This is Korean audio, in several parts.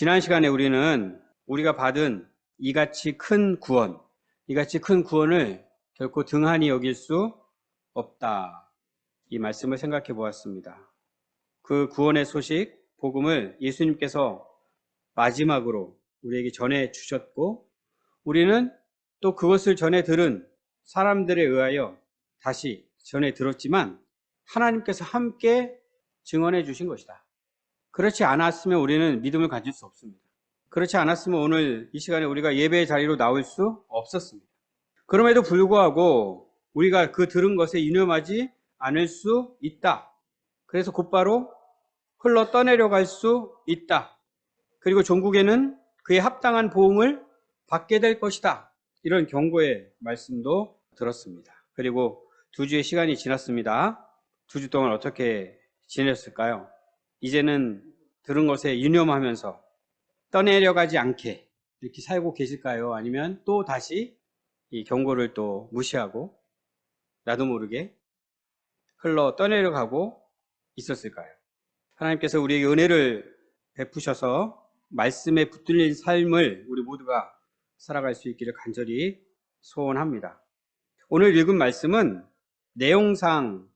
지난 시간에 우리는 우리가 받은 이같이 큰 구원을 결코 등한히 여길 수 없다. 이 말씀을 생각해 보았습니다. 그 구원의 소식, 복음을 예수님께서 마지막으로 우리에게 전해 주셨고, 우리는 또 그것을 전해 들은 사람들에 의하여 다시 전해 들었지만 하나님께서 함께 증언해 주신 것이다. 그렇지 않았으면 우리는 믿음을 가질 수 없습니다. 그렇지 않았으면 오늘 이 시간에 우리가 예배의 자리로 나올 수 없었습니다. 그럼에도 불구하고 우리가 그 들은 것에 유념하지 않을 수 있다. 그래서 곧바로 흘러 떠내려갈 수 있다. 그리고 종국에는 그에 합당한 보응을 받게 될 것이다. 이런 경고의 말씀도 들었습니다. 그리고 2주의 시간이 지났습니다. 2주 동안 어떻게 지냈을까요? 이제는 들은 것에 유념하면서 떠내려가지 않게 이렇게 살고 계실까요? 아니면 또 다시 이 경고를 또 무시하고 나도 모르게 흘러 떠내려가고 있었을까요? 하나님께서 우리에게 은혜를 베푸셔서 말씀에 붙들린 삶을 우리 모두가 살아갈 수 있기를 간절히 소원합니다. 오늘 읽은 말씀은 내용상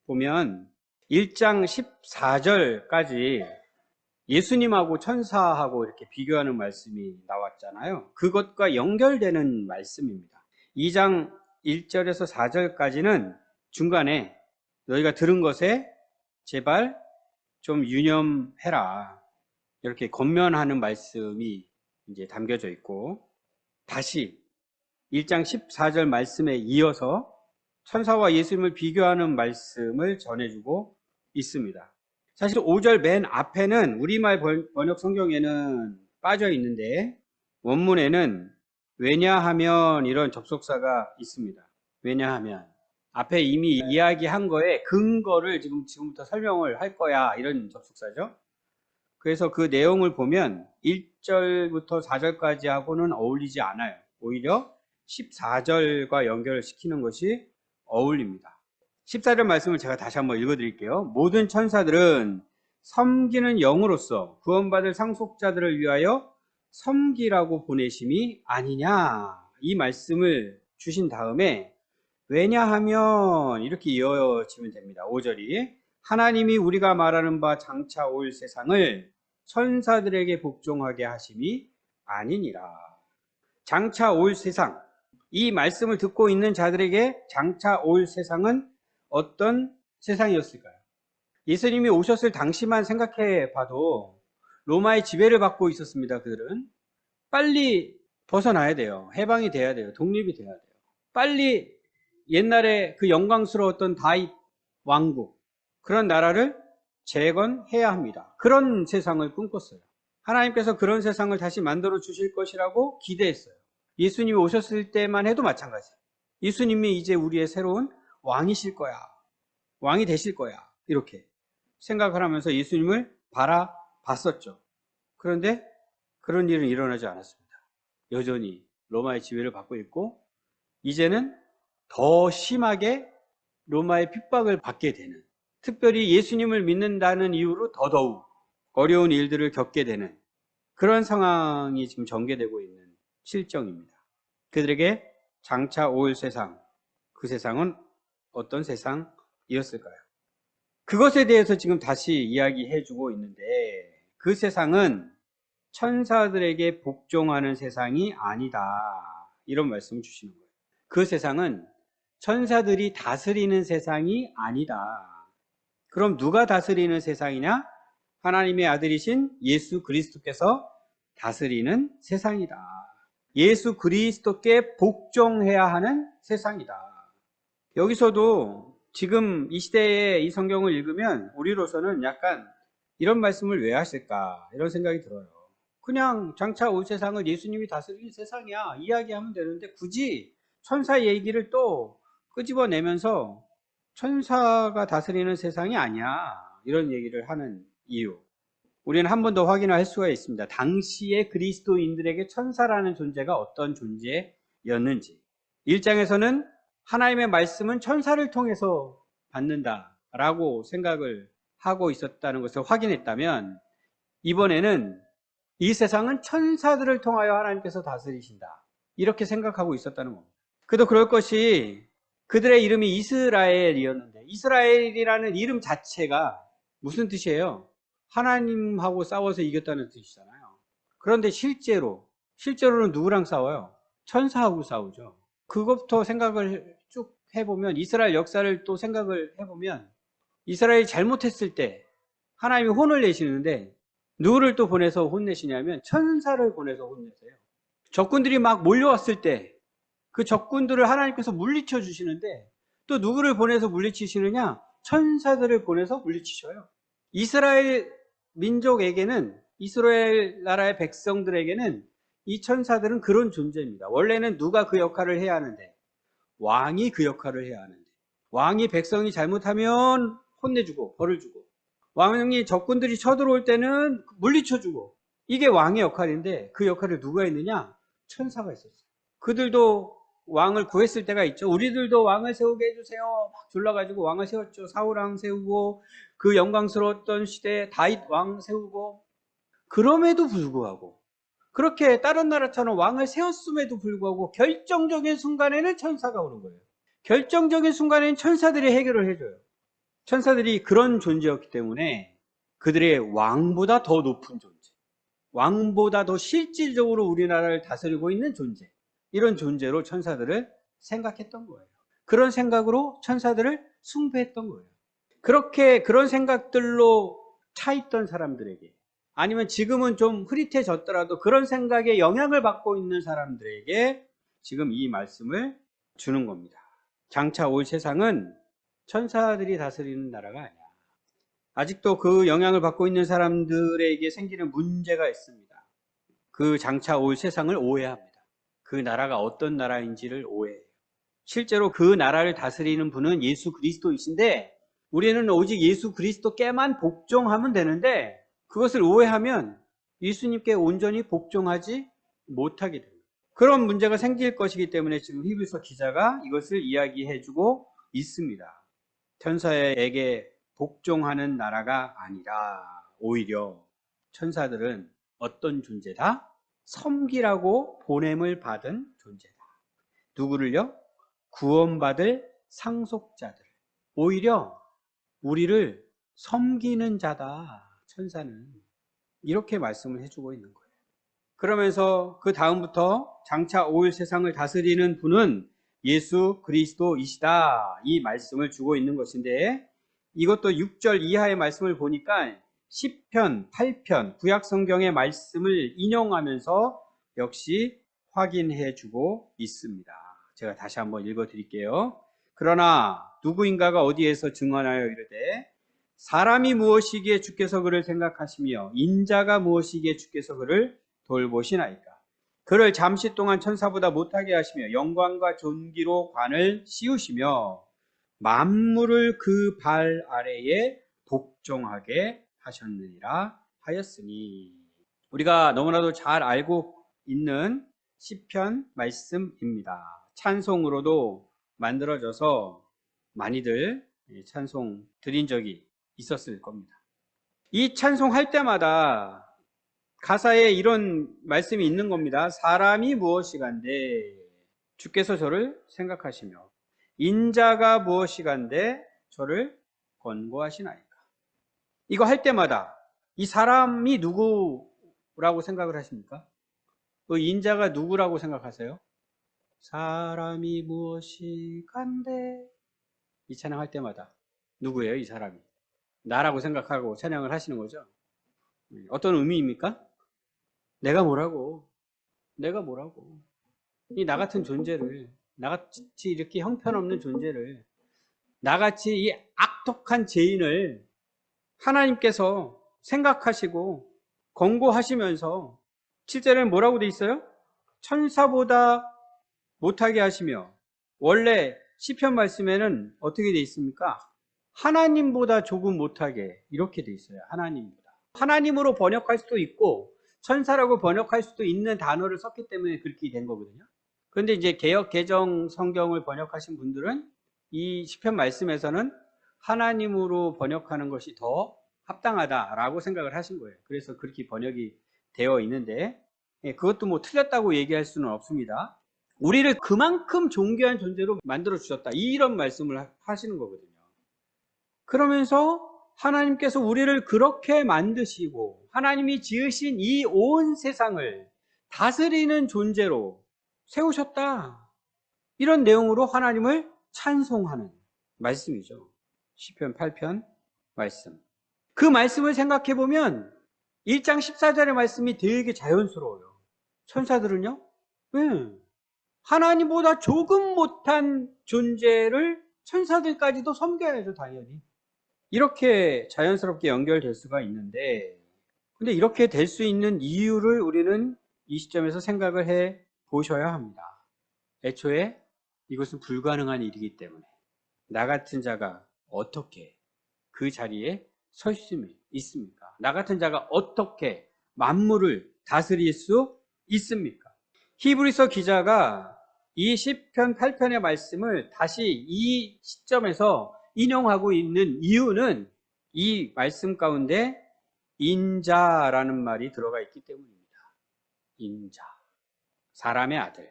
보면 1장 14절까지 예수님하고 천사하고 이렇게 비교하는 말씀이 나왔잖아요. 그것과 연결되는 말씀입니다. 2장 1절에서 4절까지는 중간에 너희가 들은 것에 제발 좀 유념해라. 이렇게 권면하는 말씀이 이제 담겨져 있고, 다시 1장 14절 말씀에 이어서 천사와 예수님을 비교하는 말씀을 전해주고 있습니다. 사실 5절 맨 앞에는 우리말 번역 성경에는 빠져 있는데 원문에는 왜냐하면 이런 접속사가 있습니다. 왜냐하면 앞에 이미 이야기한 거에 근거를 지금부터 설명을 할 거야, 이런 접속사죠. 그래서 그 내용을 보면 1절부터 4절까지 하고는 어울리지 않아요. 오히려 14절과 연결을 시키는 것이 어울립니다. 14절 말씀을 제가 다시 한번 읽어드릴게요. 모든 천사들은 섬기는 영으로서 구원받을 상속자들을 위하여 섬기라고 보내심이 아니냐, 이 말씀을 주신 다음에 왜냐하면 이렇게 이어지면 됩니다. 5절이 하나님이 우리가 말하는 바 장차 올 세상을 천사들에게 복종하게 하심이 아니니라. 장차 올 세상, 이 말씀을 듣고 있는 자들에게 장차 올 세상은 어떤 세상이었을까요? 예수님이 오셨을 당시만 생각해 봐도 로마의 지배를 받고 있었습니다. 그들은 빨리 벗어나야 돼요. 해방이 돼야 돼요. 독립이 돼야 돼요. 빨리 옛날에 그 영광스러웠던 다윗 왕국, 그런 나라를 재건해야 합니다. 그런 세상을 꿈꿨어요. 하나님께서 그런 세상을 다시 만들어 주실 것이라고 기대했어요. 예수님이 오셨을 때만 해도 마찬가지예요. 예수님이 이제 우리의 새로운 왕이실 거야. 왕이 되실 거야. 이렇게 생각을 하면서 예수님을 바라봤었죠. 그런데 그런 일은 일어나지 않았습니다. 여전히 로마의 지배를 받고 있고, 이제는 더 심하게 로마의 핍박을 받게 되는, 특별히 예수님을 믿는다는 이유로 더더욱 어려운 일들을 겪게 되는 그런 상황이 지금 전개되고 있는 실정입니다. 그들에게 장차 올 세상, 그 세상은 어떤 세상이었을까요? 그것에 대해서 지금 다시 이야기해주고 있는데, 그 세상은 천사들에게 복종하는 세상이 아니다, 이런 말씀을 주시는 거예요. 그 세상은 천사들이 다스리는 세상이 아니다. 그럼 누가 다스리는 세상이냐? 하나님의 아들이신 예수 그리스도께서 다스리는 세상이다. 예수 그리스도께 복종해야 하는 세상이다. 여기서도 지금 이 시대에 이 성경을 읽으면 우리로서는 약간 이런 말씀을 왜 하실까, 이런 생각이 들어요. 그냥 장차 올 세상을 예수님이 다스리는 세상이야 이야기하면 되는데 굳이 천사 얘기를 또 끄집어내면서 천사가 다스리는 세상이 아니야, 이런 얘기를 하는 이유, 우리는 한 번 더 확인할 수가 있습니다. 당시의 그리스도인들에게 천사라는 존재가 어떤 존재였는지. 1장에서는 하나님의 말씀은 천사를 통해서 받는다라고 생각을 하고 있었다는 것을 확인했다면, 이번에는 이 세상은 천사들을 통하여 하나님께서 다스리신다. 이렇게 생각하고 있었다는 겁니다. 그도 그럴 것이 그들의 이름이 이스라엘이었는데 이스라엘이라는 이름 자체가 무슨 뜻이에요? 하나님하고 싸워서 이겼다는 뜻이잖아요. 그런데 실제로는 누구랑 싸워요? 천사하고 싸우죠. 그것부터 생각을 쭉 해보면 이스라엘 역사를 또 생각을 해보면 이스라엘이 잘못했을 때 하나님이 혼을 내시는데 누구를 또 보내서 혼내시냐면 천사를 보내서 혼내세요. 적군들이 막 몰려왔을 때 그 적군들을 하나님께서 물리쳐 주시는데 또 누구를 보내서 물리치시느냐? 천사들을 보내서 물리치셔요. 이스라엘 민족에게는 이스라엘 나라의 백성들에게는 이 천사들은 그런 존재입니다. 원래는 누가 그 역할을 해야 하는데 왕이 그 역할을 해야 하는데 왕이 백성이 잘못하면 혼내주고 벌을 주고 왕이 적군들이 쳐들어올 때는 물리쳐주고 이게 왕의 역할인데 그 역할을 누가 했느냐? 천사가 있었어요. 그들도 왕을 구했을 때가 있죠. 우리들도 왕을 세우게 해주세요. 막 졸라가지고 왕을 세웠죠. 사울 왕 세우고 그 영광스러웠던 시대에 다윗 왕 세우고 그럼에도 불구하고 그렇게 다른 나라처럼 왕을 세웠음에도 불구하고 결정적인 순간에는 천사가 오는 거예요. 결정적인 순간에는 천사들이 해결을 해줘요. 천사들이 그런 존재였기 때문에 그들의 왕보다 더 높은 존재, 왕보다 더 실질적으로 우리나라를 다스리고 있는 존재, 이런 존재로 천사들을 생각했던 거예요. 그런 생각으로 천사들을 숭배했던 거예요. 그런 생각들로 차있던 사람들에게 아니면 지금은 좀 흐릿해졌더라도 그런 생각에 영향을 받고 있는 사람들에게 지금 이 말씀을 주는 겁니다. 장차 올 세상은 천사들이 다스리는 나라가 아니야. 아직도 그 영향을 받고 있는 사람들에게 생기는 문제가 있습니다. 그 장차 올 세상을 오해합니다. 그 나라가 어떤 나라인지를 오해해요. 실제로 그 나라를 다스리는 분은 예수 그리스도이신데 우리는 오직 예수 그리스도께만 복종하면 되는데 그것을 오해하면 예수님께 온전히 복종하지 못하게 됩니다. 그런 문제가 생길 것이기 때문에 지금 히브리서 기자가 이것을 이야기해주고 있습니다. 천사에게 복종하는 나라가 아니라 오히려 천사들은 어떤 존재다? 섬기라고 보냄을 받은 존재다. 누구를요? 구원받을 상속자들. 오히려 우리를 섬기는 자다. 천사는. 이렇게 말씀을 해주고 있는 거예요. 그러면서 그 다음부터 장차 올 세상을 다스리는 분은 예수 그리스도이시다. 이 말씀을 주고 있는 것인데 이것도 6절 이하의 말씀을 보니까 10편, 8편 구약성경의 말씀을 인용하면서 역시 확인해 주고 있습니다. 제가 다시 한번 읽어드릴게요. 그러나 누구인가가 어디에서 증언하여 이르되 사람이 무엇이기에 주께서 그를 생각하시며 인자가 무엇이기에 주께서 그를 돌보시나이까. 그를 잠시 동안 천사보다 못하게 하시며 영광과 존귀로 관을 씌우시며 만물을 그 발 아래에 복종하게 하셨느니라 하였으니. 우리가 너무나도 잘 알고 있는 시편 말씀입니다. 찬송으로도 만들어져서 많이들 찬송 드린 적이 있었을 겁니다. 이 찬송할 때마다 가사에 이런 말씀이 있는 겁니다. 사람이 무엇이간데 주께서 저를 생각하시며 인자가 무엇이간데 저를 권고하시나이까. 이거 할 때마다 이 사람이 누구라고 생각을 하십니까? 그 인자가 누구라고 생각하세요? 사람이 무엇이간데 이 찬양할 때마다 누구예요? 이 사람이 나라고 생각하고 찬양을 하시는 거죠. 어떤 의미입니까? 내가 뭐라고 이 나 같은 존재를, 나같이 이렇게 형편없는 존재를, 나같이 이 악독한 죄인을 하나님께서 생각하시고 권고하시면서 7절에는 뭐라고 돼 있어요? 천사보다 못하게 하시며, 원래 시편 말씀에는 어떻게 돼 있습니까? 하나님보다 조금 못하게 이렇게 돼 있어요. 하나님보다. 하나님으로 번역할 수도 있고 천사라고 번역할 수도 있는 단어를 썼기 때문에 그렇게 된 거거든요. 그런데 이제 개역 개정 성경을 번역하신 분들은 이 시편 말씀에서는 하나님으로 번역하는 것이 더 합당하다라고 생각을 하신 거예요. 그래서 그렇게 번역이 되어 있는데 그것도 뭐 틀렸다고 얘기할 수는 없습니다. 우리를 그만큼 존귀한 존재로 만들어 주셨다, 이런 말씀을 하시는 거거든요. 그러면서 하나님께서 우리를 그렇게 만드시고 하나님이 지으신 이 온 세상을 다스리는 존재로 세우셨다, 이런 내용으로 하나님을 찬송하는 말씀이죠. 시편 8편 말씀. 그 말씀을 생각해 보면 1장 14절의 말씀이 되게 자연스러워요. 천사들은요, 하나님보다 조금 못한 존재를 천사들까지도 섬겨야죠, 당연히. 이렇게 자연스럽게 연결될 수가 있는데, 근데 이렇게 될 수 있는 이유를 우리는 이 시점에서 생각을 해 보셔야 합니다. 애초에 이것은 불가능한 일이기 때문에 나 같은 자가 어떻게 그 자리에 설 수 있습니까? 나 같은 자가 어떻게 만물을 다스릴 수 있습니까? 히브리서 기자가 이 시편 8편의 말씀을 다시 이 시점에서 인용하고 있는 이유는 이 말씀 가운데 인자라는 말이 들어가 있기 때문입니다. 인자, 사람의 아들.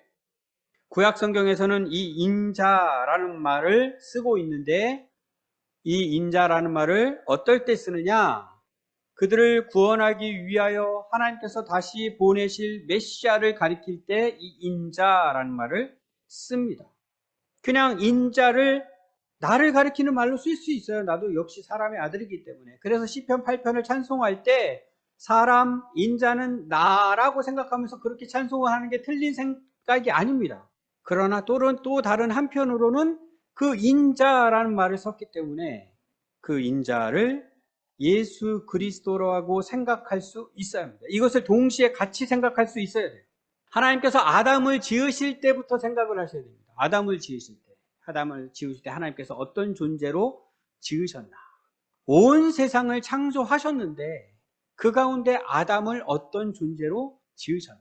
구약 성경에서는 이 인자라는 말을 쓰고 있는데, 이 인자라는 말을 어떨 때 쓰느냐? 그들을 구원하기 위하여 하나님께서 다시 보내실 메시아를 가리킬 때 이 인자라는 말을 씁니다. 그냥 인자를 나를 가리키는 말로 쓸 수 있어요. 나도 역시 사람의 아들이기 때문에. 그래서 시편 8편을 찬송할 때 사람, 인자는 나라고 생각하면서 그렇게 찬송을 하는 게 틀린 생각이 아닙니다. 그러나 또 다른 한편으로는 그 인자라는 말을 썼기 때문에 그 인자를 예수 그리스도라고 생각할 수 있어야 합니다. 이것을 동시에 같이 생각할 수 있어야 돼요. 하나님께서 아담을 지으실 때부터 생각을 하셔야 됩니다. 아담을 지으실 때 하나님께서 어떤 존재로 지으셨나? 온 세상을 창조하셨는데 그 가운데 아담을 어떤 존재로 지으셨나?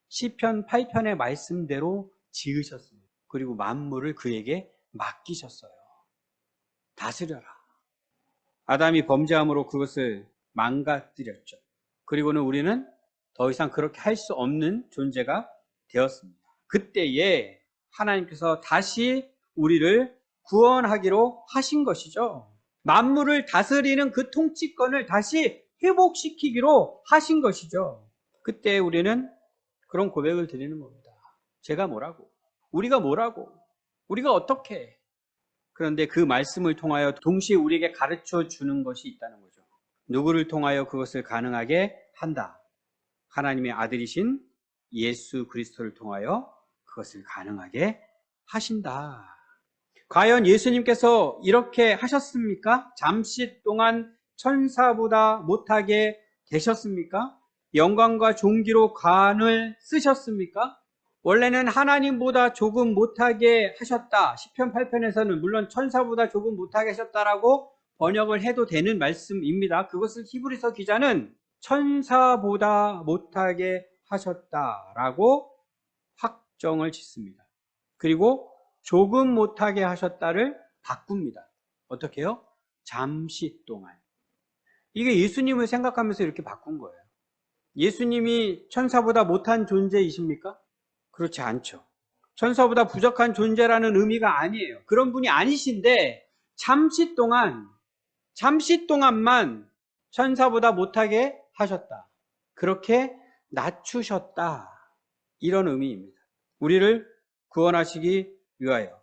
시편 8편의 말씀대로 지으셨습니다. 그리고 만물을 그에게 맡기셨어요. 다스려라. 아담이 범죄함으로 그것을 망가뜨렸죠. 그리고는 우리는 더 이상 그렇게 할 수 없는 존재가 되었습니다. 그때에 하나님께서 다시 우리를 구원하기로 하신 것이죠. 만물을 다스리는 그 통치권을 다시 회복시키기로 하신 것이죠. 그때 우리는 그런 고백을 드리는 겁니다. 제가 뭐라고? 우리가 뭐라고? 우리가 어떻게? 그런데 그 말씀을 통하여 동시에 우리에게 가르쳐 주는 것이 있다는 거죠. 누구를 통하여 그것을 가능하게 한다? 하나님의 아들이신 예수 그리스도를 통하여 그것을 가능하게 하신다. 과연 예수님께서 이렇게 하셨습니까? 잠시 동안 천사보다 못하게 되셨습니까? 영광과 존귀로 관을 쓰셨습니까? 원래는 하나님보다 조금 못하게 하셨다. 시편 8편에서는 물론 천사보다 조금 못하게 하셨다라고 번역을 해도 되는 말씀입니다. 그것을 히브리서 기자는 천사보다 못하게 하셨다라고 확정을 짓습니다. 그리고 조금 못하게 하셨다를 바꿉니다. 어떻게 해요? 잠시 동안. 이게 예수님을 생각하면서 이렇게 바꾼 거예요. 예수님이 천사보다 못한 존재이십니까? 그렇지 않죠. 천사보다 부족한 존재라는 의미가 아니에요. 그런 분이 아니신데 잠시 동안만 천사보다 못하게 하셨다. 그렇게 낮추셨다. 이런 의미입니다. 우리를 구원하시기 위하여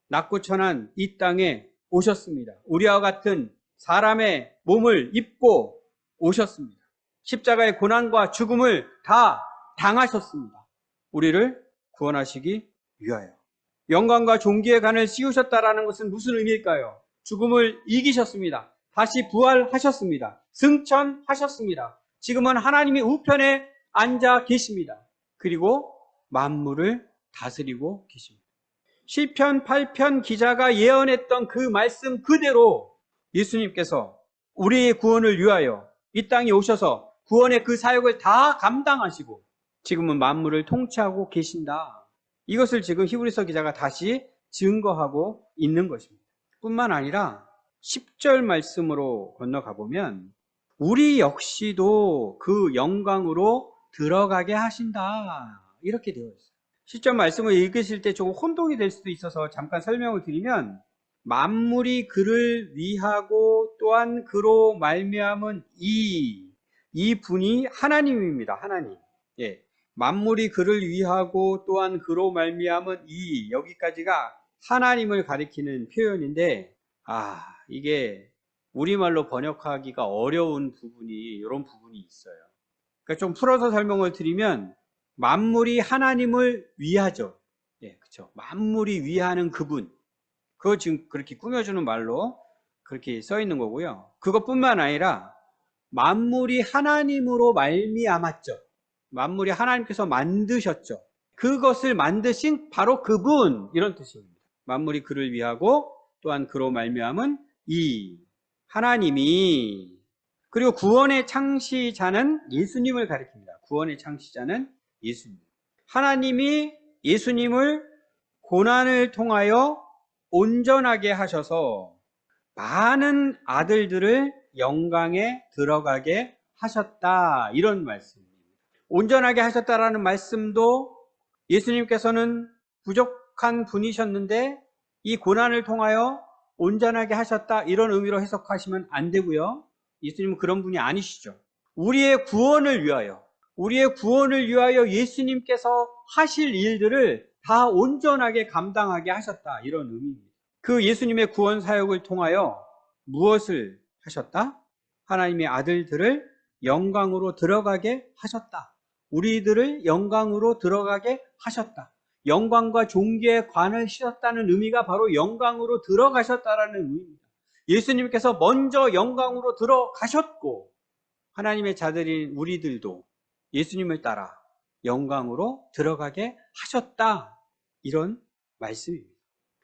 낮고 천한 이 땅에 오셨습니다. 우리와 같은 사람의 몸을 입고 오셨습니다. 십자가의 고난과 죽음을 다 당하셨습니다. 우리를 구원하시기 위하여. 영광과 존귀의 관을 씌우셨다라는 것은 무슨 의미일까요? 죽음을 이기셨습니다. 다시 부활하셨습니다. 승천하셨습니다. 지금은 하나님의 우편에 앉아 계십니다. 그리고 만물을 다스리고 계십니다. 시편 8편 기자가 예언했던 그 말씀 그대로 예수님께서 우리의 구원을 위하여 이 땅에 오셔서 구원의 그 사역을 다 감당하시고 지금은 만물을 통치하고 계신다. 이것을 지금 히브리서 기자가 다시 증거하고 있는 것입니다. 뿐만 아니라 10절 말씀으로 건너가 보면 우리 역시도 그 영광으로 들어가게 하신다. 이렇게 되어 있어요. 시점 말씀을 읽으실 때 조금 혼동이 될 수도 있어서 잠깐 설명을 드리면, 만물이 그를 위하고 또한 그로 말미암은 이 분이 하나님입니다. 하나님. 예. 만물이 그를 위하고 또한 그로 말미암은 여기까지가 하나님을 가리키는 표현인데, 이게 우리말로 번역하기가 어려운 부분이, 이런 부분이 있어요. 그러니까 좀 풀어서 설명을 드리면, 만물이 하나님을 위하죠. 예, 그렇죠. 만물이 위하는 그분. 그거 지금 그렇게 꾸며주는 말로 그렇게 써 있는 거고요. 그것뿐만 아니라 만물이 하나님으로 말미암았죠. 만물이 하나님께서 만드셨죠. 그것을 만드신 바로 그분, 이런 뜻입니다. 만물이 그를 위하고 또한 그로 말미암은 이 하나님이, 그리고 구원의 창시자는 예수님을 가리킵니다. 구원의 창시자는 예수님. 하나님이 예수님을 고난을 통하여 온전하게 하셔서 많은 아들들을 영광에 들어가게 하셨다. 이런 말씀입니다. 온전하게 하셨다라는 말씀도 예수님께서는 부족한 분이셨는데 이 고난을 통하여 온전하게 하셨다, 이런 의미로 해석하시면 안 되고요. 예수님은 그런 분이 아니시죠. 우리의 구원을 위하여 예수님께서 하실 일들을 다 온전하게 감당하게 하셨다, 이런 의미입니다. 그 예수님의 구원 사역을 통하여 무엇을 하셨다? 하나님의 아들들을 영광으로 들어가게 하셨다. 우리들을 영광으로 들어가게 하셨다. 영광과 존귀의 관을 씌웠다는 의미가 바로 영광으로 들어가셨다라는 의미입니다. 예수님께서 먼저 영광으로 들어가셨고, 하나님의 자들인 우리들도 예수님을 따라 영광으로 들어가게 하셨다, 이런 말씀입니다.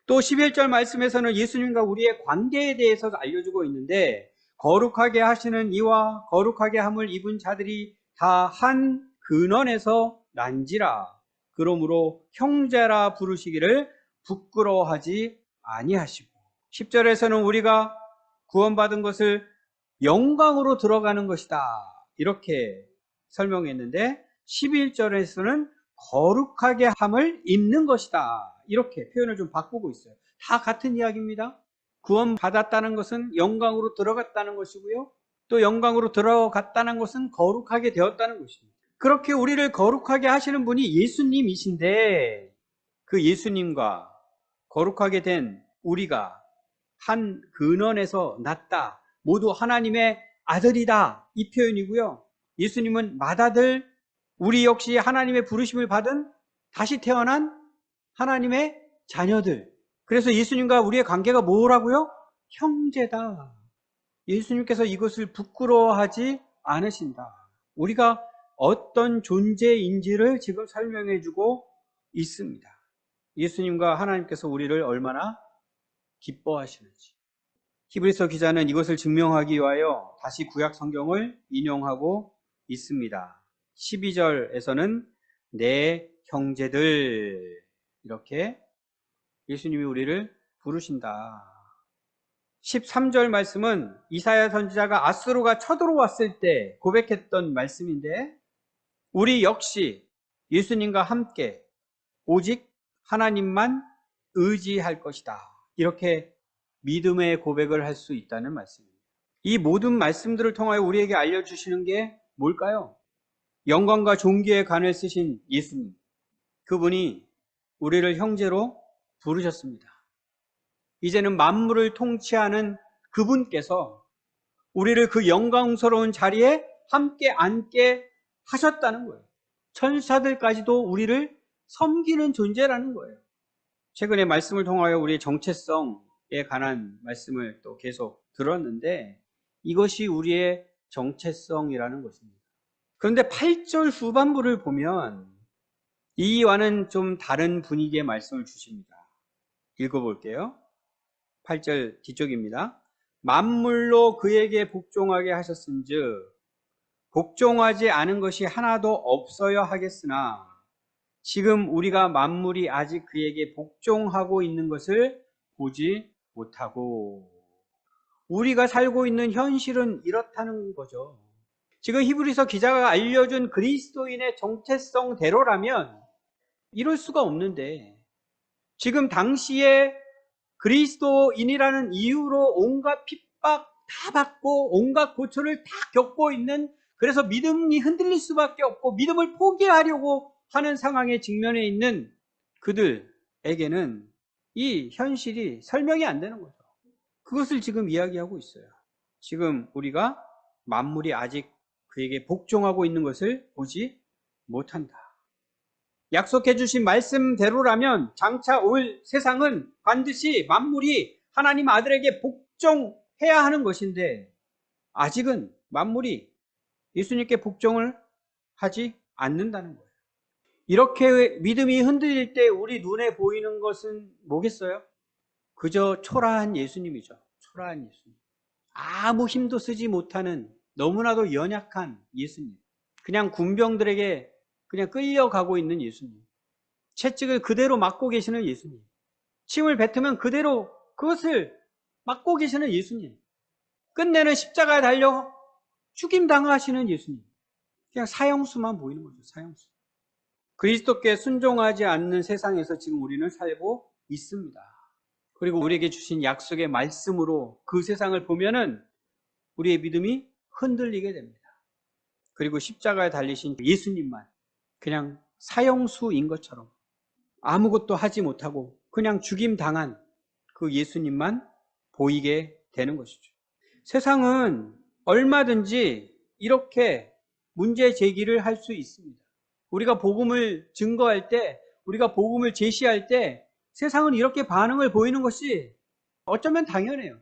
또 11절 말씀에서는 예수님과 우리의 관계에 대해서 알려주고 있는데, 거룩하게 하시는 이와 거룩하게 함을 입은 자들이 다 한 근원에서 난지라. 그러므로 형제라 부르시기를 부끄러워하지 아니하시고. 10절에서는 우리가 구원받은 것을 영광으로 들어가는 것이다, 이렇게 설명했는데, 11절에서는 거룩하게 함을 입는 것이다, 이렇게 표현을 좀 바꾸고 있어요. 다 같은 이야기입니다. 구원받았다는 것은 영광으로 들어갔다는 것이고요, 또 영광으로 들어갔다는 것은 거룩하게 되었다는 것입니다. 그렇게 우리를 거룩하게 하시는 분이 예수님이신데, 그 예수님과 거룩하게 된 우리가 한 근원에서 났다, 모두 하나님의 아들이다, 이 표현이고요. 예수님은 맏아들, 우리 역시 하나님의 부르심을 받은 다시 태어난 하나님의 자녀들. 그래서 예수님과 우리의 관계가 뭐라고요? 형제다. 예수님께서 이것을 부끄러워하지 않으신다. 우리가 어떤 존재인지를 지금 설명해주고 있습니다. 예수님과 하나님께서 우리를 얼마나 기뻐하시는지. 히브리서 기자는 이것을 증명하기 위하여 다시 구약 성경을 인용하고 있습니다. 12절에서는 내 형제들, 이렇게 예수님이 우리를 부르신다. 13절 말씀은 이사야 선지자가 아수르가 쳐들어왔을 때 고백했던 말씀인데, 우리 역시 예수님과 함께 오직 하나님만 의지할 것이다, 이렇게 믿음의 고백을 할 수 있다는 말씀입니다. 이 모든 말씀들을 통하여 우리에게 알려주시는 게 뭘까요? 영광과 존귀의 관을 쓰신 예수님, 그분이 우리를 형제로 부르셨습니다. 이제는 만물을 통치하는 그분께서 우리를 그 영광스러운 자리에 함께 앉게 하셨다는 거예요. 천사들까지도 우리를 섬기는 존재라는 거예요. 최근에 말씀을 통하여 우리의 정체성에 관한 말씀을 또 계속 들었는데, 이것이 우리의 정체성이라는 것입니다. 그런데 8절 후반부를 보면 이와는 좀 다른 분위기의 말씀을 주십니다. 읽어볼게요. 8절 뒤쪽입니다. 만물로 그에게 복종하게 하셨은즉 복종하지 않은 것이 하나도 없어야 하겠으나 지금 우리가 만물이 아직 그에게 복종하고 있는 것을 보지 못하고. 우리가 살고 있는 현실은 이렇다는 거죠. 지금 히브리서 기자가 알려준 그리스도인의 정체성대로라면 이럴 수가 없는데, 지금 당시에 그리스도인이라는 이유로 온갖 핍박 다 받고 온갖 고초를 다 겪고 있는, 그래서 믿음이 흔들릴 수밖에 없고 믿음을 포기하려고 하는 상황에 직면해 있는 그들에게는 이 현실이 설명이 안 되는 거죠. 그것을 지금 이야기하고 있어요. 지금 우리가 만물이 아직 그에게 복종하고 있는 것을 보지 못한다. 약속해 주신 말씀대로라면 장차 올 세상은 반드시 만물이 하나님 아들에게 복종해야 하는 것인데, 아직은 만물이 예수님께 복종을 하지 않는다는 거예요. 이렇게 믿음이 흔들릴 때 우리 눈에 보이는 것은 뭐겠어요? 그저 초라한 예수님이죠. 초라한 예수님. 아무 힘도 쓰지 못하는 너무나도 연약한 예수님. 그냥 군병들에게 그냥 끌려가고 있는 예수님. 채찍을 그대로 맞고 계시는 예수님. 침을 뱉으면 그대로 그것을 맞고 계시는 예수님. 끝내는 십자가에 달려 죽임당하시는 예수님. 그냥 사형수만 보이는 거죠. 사형수. 그리스도께 순종하지 않는 세상에서 지금 우리는 살고 있습니다. 그리고 우리에게 주신 약속의 말씀으로 그 세상을 보면은 우리의 믿음이 흔들리게 됩니다. 그리고 십자가에 달리신 예수님만 그냥 사형수인 것처럼 아무것도 하지 못하고 그냥 죽임당한 그 예수님만 보이게 되는 것이죠. 세상은 얼마든지 이렇게 문제 제기를 할 수 있습니다. 우리가 복음을 증거할 때, 우리가 복음을 제시할 때 세상은 이렇게 반응을 보이는 것이 어쩌면 당연해요.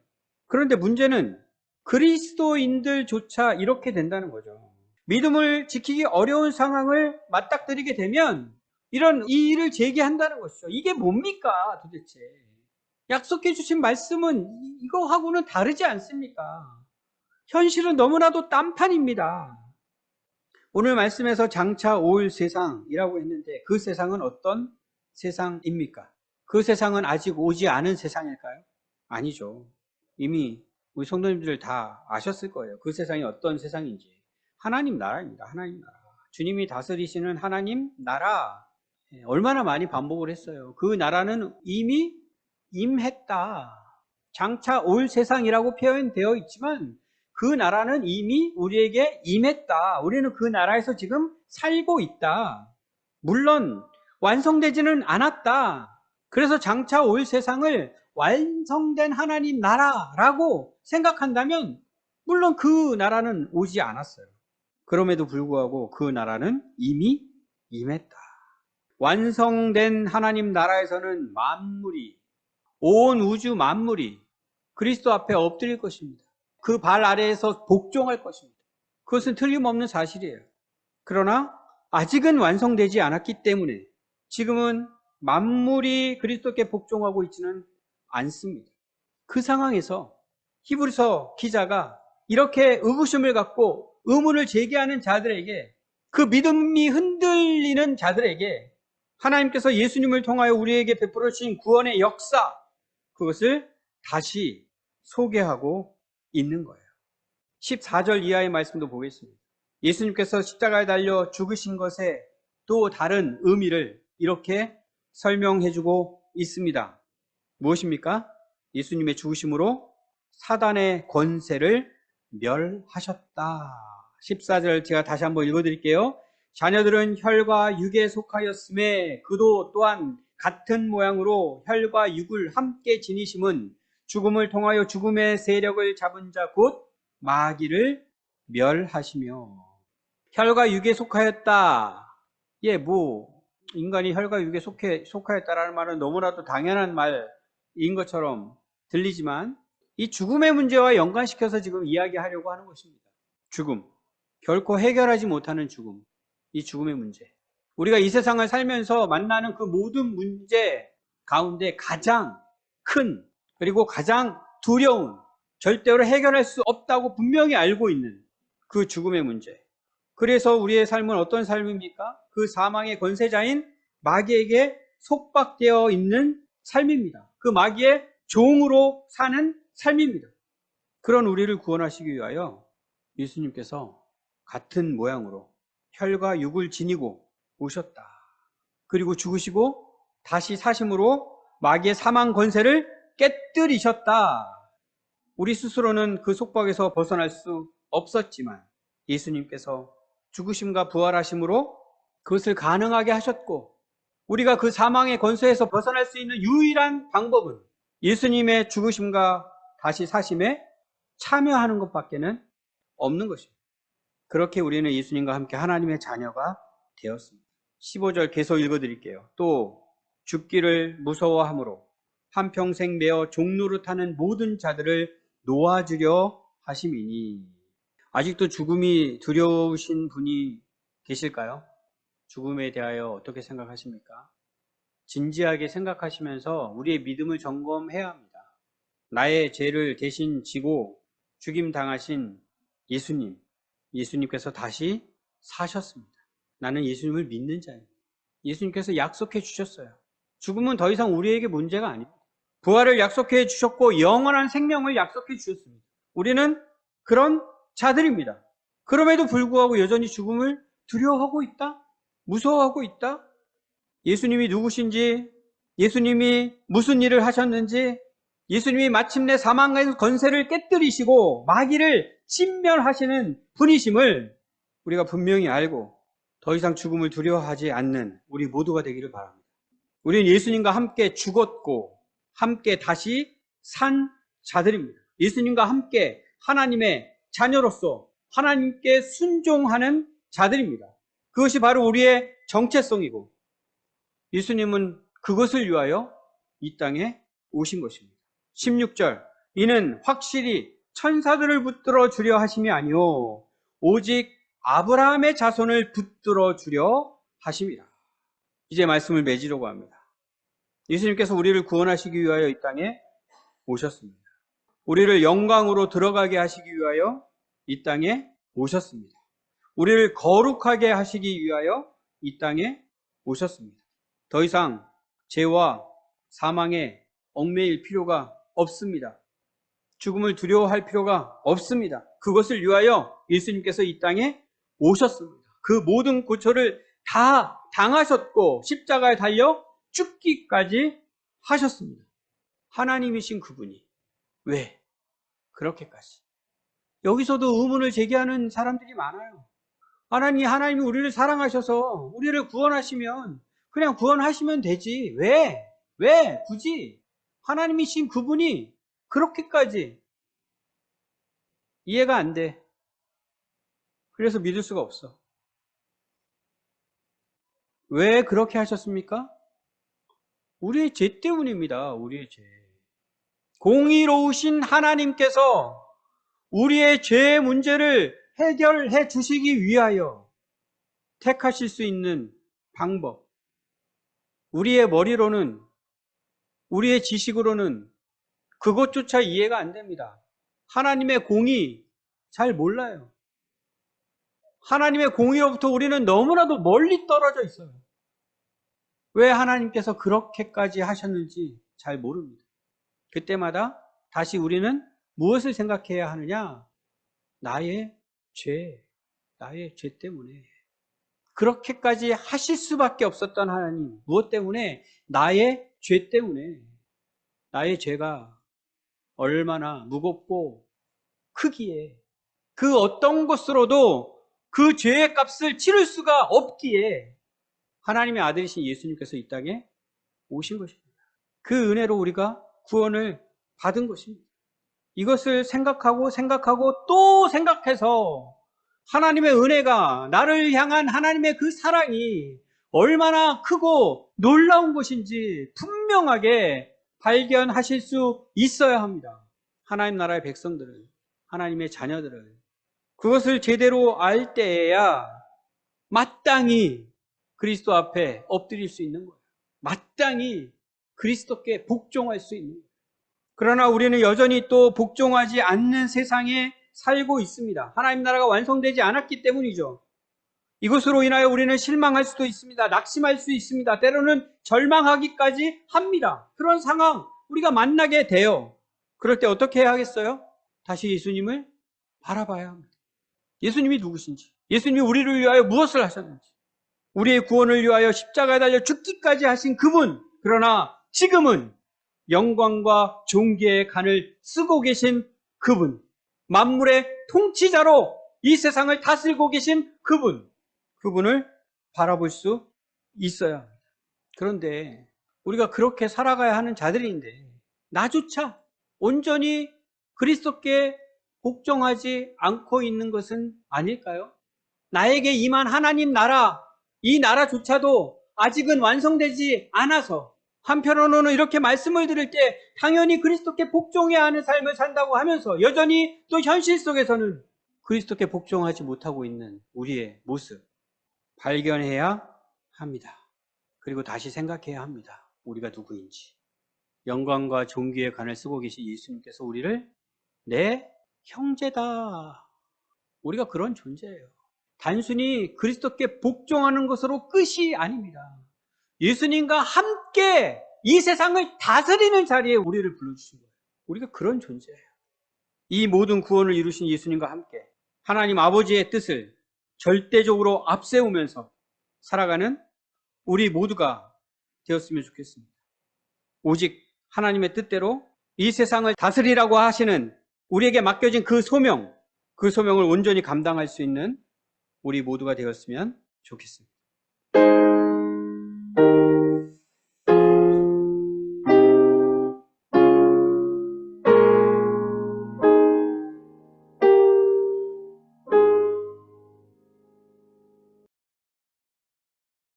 그런데 문제는 그리스도인들조차 이렇게 된다는 거죠. 믿음을 지키기 어려운 상황을 맞닥뜨리게 되면 이 일을 제기한다는 것이죠. 이게 뭡니까 도대체? 약속해 주신 말씀은 이거하고는 다르지 않습니까? 현실은 너무나도 딴판입니다. 오늘 말씀에서 장차 올 세상이라고 했는데 그 세상은 어떤 세상입니까? 그 세상은 아직 오지 않은 세상일까요? 아니죠. 이미 우리 성도님들 다 아셨을 거예요. 그 세상이 어떤 세상인지. 하나님 나라입니다. 하나님 나라. 주님이 다스리시는 하나님 나라. 얼마나 많이 반복을 했어요. 그 나라는 이미 임했다. 장차 올 세상이라고 표현되어 있지만 그 나라는 이미 우리에게 임했다. 우리는 그 나라에서 지금 살고 있다. 물론 완성되지는 않았다. 그래서 장차 올 세상을 완성된 하나님 나라라고 생각한다면 물론 그 나라는 오지 않았어요. 그럼에도 불구하고 그 나라는 이미 임했다. 완성된 하나님 나라에서는 만물이, 온 우주 만물이 그리스도 앞에 엎드릴 것입니다. 그 발 아래에서 복종할 것입니다. 그것은 틀림없는 사실이에요. 그러나 아직은 완성되지 않았기 때문에 지금은 만물이 그리스도께 복종하고 있지는 않습니다. 그 상황에서 히브리서 기자가 이렇게 의구심을 갖고 의문을 제기하는 자들에게, 그 믿음이 흔들리는 자들에게 하나님께서 예수님을 통하여 우리에게 베풀어 주신 구원의 역사, 그것을 다시 소개하고 있는 거예요. 14절 이하의 말씀도 보겠습니다. 예수님께서 십자가에 달려 죽으신 것에 또 다른 의미를 이렇게 설명해주고 있습니다. 무엇입니까? 예수님의 죽으심으로 사단의 권세를 멸하셨다. 14절 제가 다시 한번 읽어드릴게요. 자녀들은 혈과 육에 속하였음에 그도 또한 같은 모양으로 혈과 육을 함께 지니심은 죽음을 통하여 죽음의 세력을 잡은 자 곧 마귀를 멸하시며. 혈과 육에 속하였다. 인간이 혈과 육에 속하였다라는 말은 너무나도 당연한 말인 것처럼 들리지만 이 죽음의 문제와 연관시켜서 지금 이야기하려고 하는 것입니다. 죽음. 결코 해결하지 못하는 죽음. 이 죽음의 문제. 우리가 이 세상을 살면서 만나는 그 모든 문제 가운데 가장 큰, 그리고 가장 두려운, 절대로 해결할 수 없다고 분명히 알고 있는 그 죽음의 문제. 그래서 우리의 삶은 어떤 삶입니까? 그 사망의 권세자인 마귀에게 속박되어 있는 삶입니다. 그 마귀의 종으로 사는 삶입니다. 그런 우리를 구원하시기 위하여 예수님께서 같은 모양으로 혈과 육을 지니고 오셨다. 그리고 죽으시고 다시 사심으로 마귀의 사망 권세를 깨뜨리셨다. 우리 스스로는 그 속박에서 벗어날 수 없었지만 예수님께서 죽으심과 부활하심으로 그것을 가능하게 하셨고, 우리가 그 사망의 권세에서 벗어날 수 있는 유일한 방법은 예수님의 죽으심과 다시 사심에 참여하는 것밖에는 없는 것입니다. 그렇게 우리는 예수님과 함께 하나님의 자녀가 되었습니다. 15절 계속 읽어드릴게요. 또 죽기를 무서워함으로 한평생 매어 종노릇하는 모든 자들을 놓아주려 하심이니. 아직도 죽음이 두려우신 분이 계실까요? 죽음에 대하여 어떻게 생각하십니까? 진지하게 생각하시면서 우리의 믿음을 점검해야 합니다. 나의 죄를 대신 지고 죽임 당하신 예수님께서 다시 사셨습니다. 나는 예수님을 믿는 자입니다. 예수님께서 약속해 주셨어요. 죽음은 더 이상 우리에게 문제가 아닙니다. 부활을 약속해 주셨고 영원한 생명을 약속해 주셨습니다. 우리는 그런 자들입니다. 그럼에도 불구하고 여전히 죽음을 두려워하고 있다? 무서워하고 있다? 예수님이 누구신지, 예수님이 무슨 일을 하셨는지, 예수님이 마침내 사망의 권세를 깨뜨리시고 마귀를 진멸하시는 분이심을 우리가 분명히 알고 더 이상 죽음을 두려워하지 않는 우리 모두가 되기를 바랍니다. 우리는 예수님과 함께 죽었고 함께 다시 산 자들입니다. 예수님과 함께 하나님의 자녀로서 하나님께 순종하는 자들입니다. 그것이 바로 우리의 정체성이고 예수님은 그것을 위하여 이 땅에 오신 것입니다. 16절, 이는 확실히 천사들을 붙들어 주려 하심이 아니요 오직 아브라함의 자손을 붙들어 주려 하심이라. 이제 말씀을 맺으려고 합니다. 예수님께서 우리를 구원하시기 위하여 이 땅에 오셨습니다. 우리를 영광으로 들어가게 하시기 위하여 이 땅에 오셨습니다. 우리를 거룩하게 하시기 위하여 이 땅에 오셨습니다. 더 이상 죄와 사망에 얽매일 필요가 없습니다. 죽음을 두려워할 필요가 없습니다. 그것을 위하여 예수님께서 이 땅에 오셨습니다. 그 모든 고초를 다 당하셨고 십자가에 달려 죽기까지 하셨습니다. 하나님이신 그분이 왜 그렇게까지? 여기서도 의문을 제기하는 사람들이 많아요. 하나님이 우리를 사랑하셔서 우리를 구원하시면 그냥 구원하시면 되지. 왜 굳이 하나님이신 그분이 그렇게까지 이해가 안 돼. 그래서 믿을 수가 없어. 왜 그렇게 하셨습니까? 우리의 죄 때문입니다. 우리의 죄. 공의로우신 하나님께서 우리의 죄의 문제를 해결해 주시기 위하여 택하실 수 있는 방법. 우리의 머리로는, 우리의 지식으로는 그것조차 이해가 안 됩니다. 하나님의 공의 잘 몰라요. 하나님의 공의로부터 우리는 너무나도 멀리 떨어져 있어요. 왜 하나님께서 그렇게까지 하셨는지 잘 모릅니다. 그때마다 다시 우리는 무엇을 생각해야 하느냐? 나의 죄 때문에. 그렇게까지 하실 수밖에 없었던 하나님. 무엇 때문에? 나의 죄 때문에. 나의 죄가 얼마나 무겁고 크기에 그 어떤 것으로도 그 죄의 값을 치를 수가 없기에 하나님의 아들이신 예수님께서 이 땅에 오신 것입니다. 그 은혜로 우리가 구원을 받은 것입니다. 이것을 생각하고 또 생각해서 하나님의 은혜가, 나를 향한 하나님의 그 사랑이 얼마나 크고 놀라운 것인지 분명하게 발견하실 수 있어야 합니다. 하나님 나라의 백성들을, 하나님의 자녀들을 그것을 제대로 알 때에야 마땅히 그리스도 앞에 엎드릴 수 있는 거예요. 마땅히 그리스도께 복종할 수 있는 거예요. 그러나 우리는 여전히 또 복종하지 않는 세상에 살고 있습니다. 하나님 나라가 완성되지 않았기 때문이죠. 이것으로 인하여 우리는 실망할 수도 있습니다. 낙심할 수 있습니다. 때로는 절망하기까지 합니다. 그런 상황 우리가 만나게 돼요. 그럴 때 어떻게 해야 하겠어요? 다시 예수님을 바라봐야 합니다. 예수님이 누구신지, 예수님이 우리를 위하여 무엇을 하셨는지, 우리의 구원을 위하여 십자가에 달려 죽기까지 하신 그분, 그러나 지금은 영광과 존귀의 간을 쓰고 계신 그분, 만물의 통치자로 이 세상을 다스리고 계신 그분을 바라볼 수 있어야 합니다. 그런데 우리가 그렇게 살아가야 하는 자들인데 나조차 온전히 그리스도께 복종하지 않고 있는 것은 아닐까요? 나에게 임한 하나님 나라, 이 나라조차도 아직은 완성되지 않아서 한편으로는 이렇게 말씀을 들을 때 당연히 그리스도께 복종해야 하는 삶을 산다고 하면서 여전히 또 현실 속에서는 그리스도께 복종하지 못하고 있는 우리의 모습 발견해야 합니다. 그리고 다시 생각해야 합니다. 우리가 누구인지. 영광과 존귀의 간을 쓰고 계신 예수님께서 우리를 내 형제다. 우리가 그런 존재예요. 단순히 그리스도께 복종하는 것으로 끝이 아닙니다. 예수님과 함께 이 세상을 다스리는 자리에 우리를 불러주신 거예요. 우리가 그런 존재예요. 이 모든 구원을 이루신 예수님과 함께 하나님 아버지의 뜻을 절대적으로 앞세우면서 살아가는 우리 모두가 되었으면 좋겠습니다. 오직 하나님의 뜻대로 이 세상을 다스리라고 하시는 우리에게 맡겨진 그 소명을 온전히 감당할 수 있는 우리 모두가 되었으면 좋겠습니다.